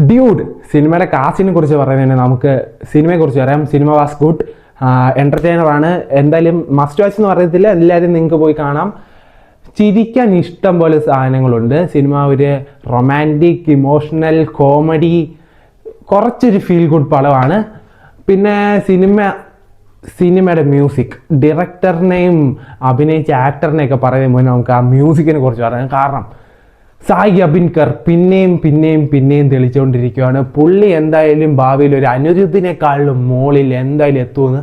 Dude സിനിമയുടെ കാസ്റ്റിനെ കുറിച്ച് പറയുന്നതിന് നമുക്ക് സിനിമയെക്കുറിച്ച് പറയാം. സിനിമ വാസ് ഗുഡ്, എൻ്റർടൈനർ ആണ്. എന്തായാലും മസ്റ്റ് വാച്ച് എന്ന് പറയത്തില്ല, എല്ലാവരും നിങ്ങൾക്ക് പോയി കാണാം. ചിരിക്കാൻ ഇഷ്ടം പോലെ സാധനങ്ങളുണ്ട്. സിനിമ ഒരു റൊമാൻറ്റിക്, ഇമോഷണൽ, കോമഡി, കുറച്ചൊരു ഫീൽ ഗുഡ് പടമാണ്. പിന്നെ സിനിമയുടെ മ്യൂസിക്, ഡയറക്ടറിനെയും അഭിനയിച്ച ആക്ടറിനെയൊക്കെ പറയുമ്പോൾ നമുക്ക് ആ മ്യൂസിക്കിനെ കുറിച്ച് പറയാം. കാരണം സായി അബിൻകർ പിന്നെയും തെളിച്ചുകൊണ്ടിരിക്കുകയാണ്. പുള്ളി എന്തായാലും ഭാവിയിൽ ഒരു അനിരുദ്ധിനേക്കാളും മുകളിൽ എന്തായാലും എത്തുമെന്ന്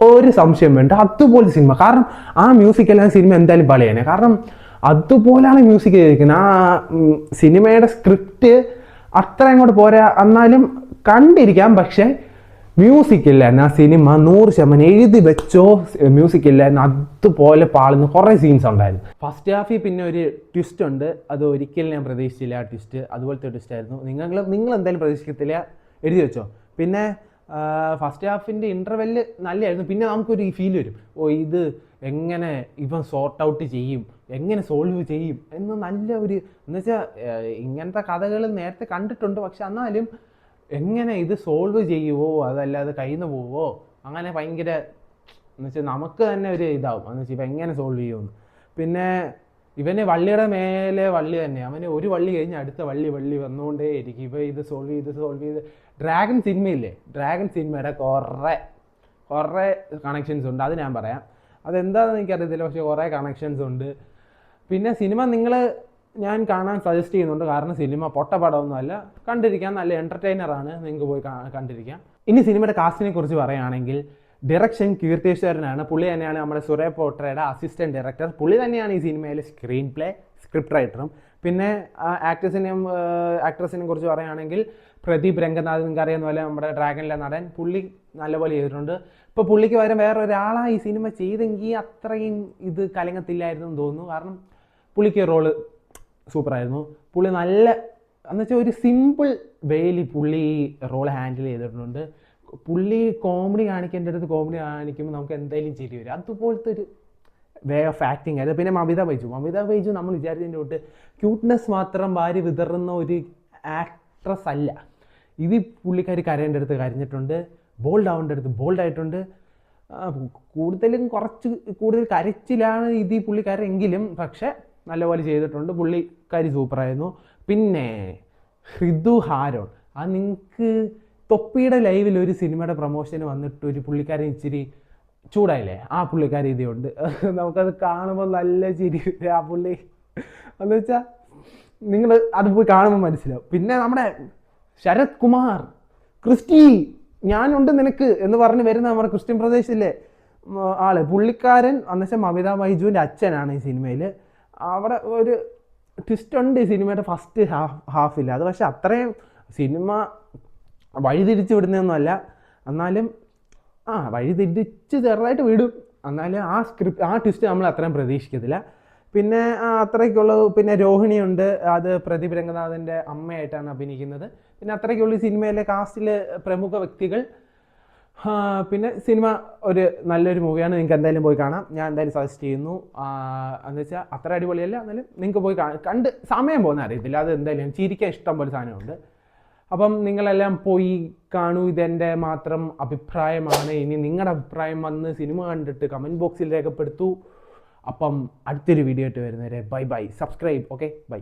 ഒരു സംശയം വേണ്ട. അതുപോലെ സിനിമ, കാരണം ആ മ്യൂസിക് എല്ലാം സിനിമ എന്തായാലും പളിയാണ്. കാരണം അതുപോലെയാണ് മ്യൂസിക് ചെയ്തിരിക്കുന്നത്. ആ സിനിമയുടെ സ്ക്രിപ്റ്റ് അത്ര അങ്ങോട്ട് പോരാ, എന്നാലും കണ്ടിരിക്കാം. പക്ഷെ മ്യൂസിക് ഇല്ലായിരുന്നു ആ സിനിമ 100% എഴുതി വെച്ചോ. മ്യൂസിക് ഇല്ലായിരുന്നു, അതുപോലെ പാളുന്ന കുറേ സീൻസ് ഉണ്ടായിരുന്നു. ഫസ്റ്റ് ഹാഫിൽ പിന്നെ ഒരു ട്വിസ്റ്റ് ഉണ്ട്, അത് ഒരിക്കലും ഞാൻ പ്രതീക്ഷിച്ചില്ല. ആ ട്വിസ്റ്റ് അതുപോലത്തെ ട്വിസ്റ്റ് ആയിരുന്നു. നിങ്ങൾ എന്തായാലും പ്രതീക്ഷിക്കത്തില്ല, എഴുതി വെച്ചോ. പിന്നെ ഫസ്റ്റ് ഹാഫിൻ്റെ ഇൻ്റർവെല്ല് നല്ലതായിരുന്നു. പിന്നെ നമുക്കൊരു ഫീൽ വരും, ഇത് എങ്ങനെ ഇവൻ സോർട്ട് ഔട്ട് ചെയ്യും, എങ്ങനെ സോൾവ് ചെയ്യും എന്ന് നല്ല ഒരു, എന്നുവെച്ചാൽ ഇങ്ങനത്തെ കഥകൾ നേരത്തെ കണ്ടിട്ടുണ്ട്. പക്ഷെ എന്നാലും എങ്ങനെ ഇത് സോൾവ് ചെയ്യുമോ, അതല്ലാതെ കയ്യിൽ നിന്ന് പോവോ, അങ്ങനെ ഭയങ്കര എന്നുവെച്ചാൽ നമുക്ക് തന്നെ ഒരു ഇതാവും. എന്നുവെച്ചാൽ ഇപ്പം എങ്ങനെ സോൾവ് ചെയ്യുമെന്ന്. പിന്നെ ഇവന് വള്ളിയുടെ മേലെ വള്ളി തന്നെ, അവന് ഒരു വള്ളി കഴിഞ്ഞ് അടുത്ത വള്ളി വന്നുകൊണ്ടേ ഇരിക്കും. ഇവ ഇത് സോൾവ് ചെയ്ത് ഡ്രാഗൺ സിനിമയില്ലേ, ഡ്രാഗൺ സിനിമയുടെ കുറേ കണക്ഷൻസ് ഉണ്ട്. അത് ഞാൻ പറയാം, അതെന്താണെന്ന് എനിക്കറിയത്തില്ല, പക്ഷേ കുറേ കണക്ഷൻസ് ഉണ്ട്. പിന്നെ സിനിമ ഞാൻ കാണാൻ സജസ്റ്റ് ചെയ്യുന്നുണ്ട്. കാരണം സിനിമ പൊട്ടപ്പടമൊന്നുമല്ല, കണ്ടിരിക്കാൻ നല്ല എൻ്റർടൈനറാണ്, നിങ്ങൾക്ക് പോയി കണ്ടിരിക്കാം. ഇനി സിനിമയുടെ കാസ്റ്റിനെ കുറിച്ച് പറയുകയാണെങ്കിൽ, ഡയറക്ഷൻ കീർത്തേശ്വരനാണ്. പുള്ളി തന്നെയാണ് നമ്മുടെ സുരേ പോട്രയുടെ അസിസ്റ്റൻറ്റ് ഡയറക്ടർ. പുള്ളി തന്നെയാണ് ഈ സിനിമയിലെ സ്ക്രീൻ പ്ലേ, സ്ക്രിപ്റ്റ് റൈറ്ററും. പിന്നെ ആക്ട്രസിനെ കുറിച്ച് പറയുകയാണെങ്കിൽ പ്രദീപ് രംഗനാഥ്, നിങ്ങൾക്ക് അറിയുന്ന പോലെ നമ്മുടെ ഡ്രാഗണിലെ നടൻ, പുള്ളി നല്ലപോലെ ചെയ്തിട്ടുണ്ട്. ഇപ്പോൾ പുള്ളിക്ക് പകരം വേറെ ഒരാളാണ് ഈ സിനിമ ചെയ്തെങ്കിൽ അത്രയും ഇത് കലങ്ങത്തില്ലായിരുന്നു എന്ന് തോന്നുന്നു. കാരണം പുള്ളിക്ക് റോള് സൂപ്പറായിരുന്നു. പുള്ളി നല്ല, എന്നുവെച്ചാൽ ഒരു സിമ്പിൾ വേയിൽ പുള്ളി റോൾ ഹാൻഡിൽ ചെയ്തിട്ടുണ്ട്. പുള്ളി കോമഡി കാണിക്കേണ്ട അടുത്ത് കോമഡി കാണിക്കുമ്പോൾ നമുക്ക് എന്തായാലും ചിരി വരും. അതുപോലത്തെ ഒരു വേ ഓഫ് ആക്ടിങ് ആയിരുന്നു. പിന്നെ മമിത ബൈജു നമ്മൾ വിചാരിച്ചതിൻ്റെ തൊട്ട് ക്യൂട്ട്നെസ് മാത്രം വാരി വിതറുന്ന ഒരു ആക്ട്രസ് അല്ല. ഇത് പുള്ളിക്കാർ കരയേണ്ട അടുത്ത് കരഞ്ഞിട്ടുണ്ട്, ബോൾഡ് ആവേണ്ട അടുത്ത് ബോൾഡായിട്ടുണ്ട്. കൂടുതൽ കരച്ചിലാണ് ഇത് പുള്ളിക്കാരെങ്കിലും, പക്ഷെ നല്ലപോലെ ചെയ്തിട്ടുണ്ട്. പുള്ളിക്കാരി സൂപ്പറായിരുന്നു. പിന്നെ ഹൃദു ഹാരോൺ, അത് നിങ്ങൾക്ക് തൊപ്പിയുടെ ലൈവിൽ ഒരു സിനിമയുടെ പ്രൊമോഷന് വന്നിട്ട് ഒരു പുള്ളിക്കാരൻ ഇച്ചിരി ചൂടായില്ലേ, ആ പുള്ളിക്കാരി ഇതുണ്ട്. നമുക്കത് കാണുമ്പോൾ നല്ല ചിരി. ആ പുള്ളി എന്ന് വെച്ചാൽ നിങ്ങൾ അത് പോയി കാണുമ്പോൾ മനസ്സിലാവും. പിന്നെ നമ്മുടെ ശരത് കുമാർ, ക്രിസ്റ്റി ഞാനുണ്ട് നിനക്ക് എന്ന് പറഞ്ഞ് വരുന്ന നമ്മുടെ ക്രിസ്ത്യൻ പ്രദേശിലെ ആള്, പുള്ളിക്കാരൻ എന്നുവെച്ചാൽ മമിത ബൈജുവിൻ്റെ അച്ഛനാണ് ഈ സിനിമയിൽ. അവിടെ ഒരു ട്വിസ്റ്റ് ഉണ്ട് ഈ സിനിമയുടെ ഫസ്റ്റ് ഹാഫിൽ. അത് പക്ഷെ അത്രയും സിനിമ വഴിതിരിച്ച് വിടുന്നതൊന്നുമല്ല, എന്നാലും വഴിതിരിച്ച് ചെറുതായിട്ട് വിടും. എന്നാലും ആ ട്വിസ്റ്റ് നമ്മൾ അത്രയും പ്രതീക്ഷിക്കത്തില്ല. പിന്നെ അത്രയ്ക്കുള്ളത്. പിന്നെ രോഹിണിയുണ്ട്, അത് പ്രദീപ് രംഗനാഥിൻ്റെ അമ്മയായിട്ടാണ് അഭിനയിക്കുന്നത്. പിന്നെ അത്രയ്ക്കുള്ള സിനിമയിലെ കാസ്റ്റിലെ പ്രമുഖ വ്യക്തികൾ. പിന്നെ സിനിമ ഒരു നല്ലൊരു മൂവിയാണ്, നിങ്ങൾക്ക് എന്തായാലും പോയി കാണാം. ഞാൻ എന്തായാലും സജസ്റ്റ് ചെയ്യുന്നു. എന്ന് വെച്ചാൽ അത്ര അടിപൊളിയല്ല, എന്നാലും നിങ്ങൾക്ക് പോയി കണ്ട് സമയം പോകുന്ന അറിയത്തില്ല. അത് എന്തായാലും ചിരിക്കാൻ ഇഷ്ടം പോലെ സാധനമുണ്ട്. അപ്പം നിങ്ങളെല്ലാം പോയി കാണൂ. ഇതെൻ്റെ മാത്രം അഭിപ്രായമാണ്. ഇനി നിങ്ങളുടെ അഭിപ്രായം വന്ന് സിനിമ കണ്ടിട്ട് കമൻറ്റ് ബോക്സിൽ രേഖപ്പെടുത്തൂ. അപ്പം അടുത്തൊരു വീഡിയോ ആയിട്ട് വരുന്നവരെ ബൈ. സബ്സ്ക്രൈബ്. Okay, by.